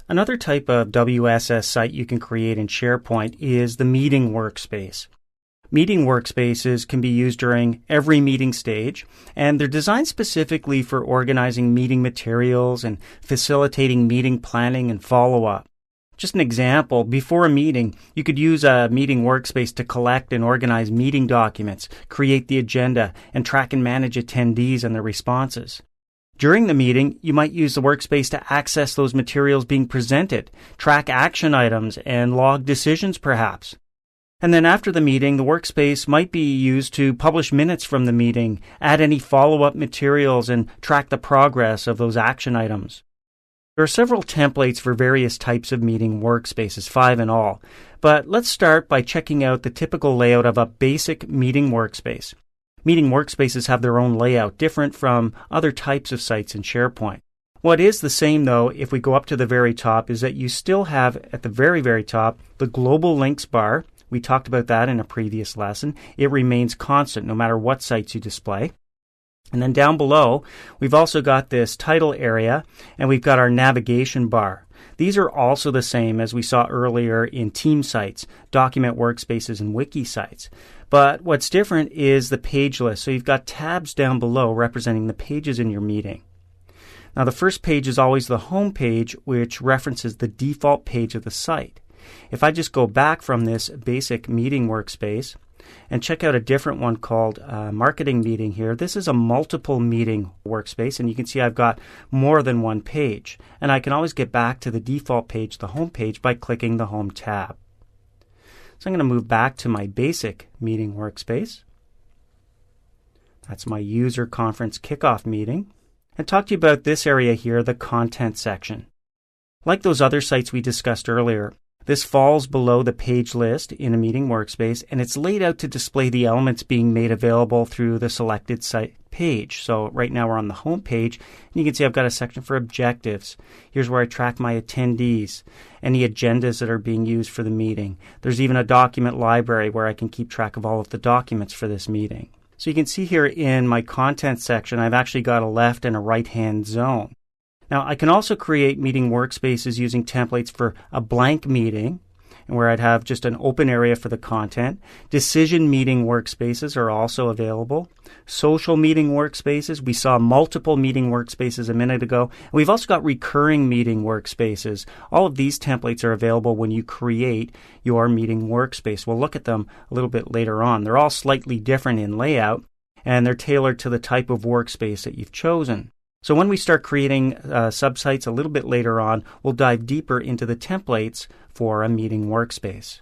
Another type of WSS site you can create in SharePoint is the meeting workspace. Meeting workspaces can be used during every meeting stage, and they're designed specifically for organizing meeting materials and facilitating meeting planning and follow-up. Just an example, before a meeting, you could use a meeting workspace to collect and organize meeting documents, create the agenda, and track and manage attendees and their responses. During the meeting, you might use the workspace to access those materials being presented, track action items, and log decisions perhaps. And then after the meeting, the workspace might be used to publish minutes from the meeting, add any follow-up materials, and track the progress of those action items. There are several templates for various types of meeting workspaces, 5 in all, but let's start by checking out the typical layout of a basic meeting workspace. Meeting workspaces have their own layout, different from other types of sites in SharePoint. What is the same, though, if we go up to the very top, is that you still have at the very, very top the global links bar. We talked about that in a previous lesson. It remains constant no matter what sites you display. And then down below, we've also got this title area, and we've got our navigation bar. These are also the same as we saw earlier in team sites, document workspaces, and wiki sites. But what's different is the page list. So you've got tabs down below representing the pages in your meeting. Now the first page is always the home page, which references the default page of the site. If I just go back from this basic meeting workspace and check out a different one called Marketing Meeting here, this is a multiple meeting workspace, and you can see I've got more than one page. And I can always get back to the default page, the home page, by clicking the Home tab. So I'm going to move back to my basic meeting workspace. That's my user conference kickoff meeting. And talk to you about this area here, the content section. Like those other sites we discussed earlier, this falls below the page list in a meeting workspace, and it's laid out to display the elements being made available through the selected site page. So right now we're on the home page, and you can see I've got a section for objectives. Here's where I track my attendees, any agendas that are being used for the meeting. There's even a document library where I can keep track of all of the documents for this meeting. So you can see here in my content section, I've actually got a left and a right-hand zone. Now, I can also create meeting workspaces using templates for a blank meeting, and where I'd have just an open area for the content. Decision meeting workspaces are also available. Social meeting workspaces. We saw multiple meeting workspaces a minute ago. And we've also got recurring meeting workspaces. All of these templates are available when you create your meeting workspace. We'll look at them a little bit later on. They're all slightly different in layout, and they're tailored to the type of workspace that you've chosen. So when we start creating subsites a little bit later on, we'll dive deeper into the templates for a meeting workspace.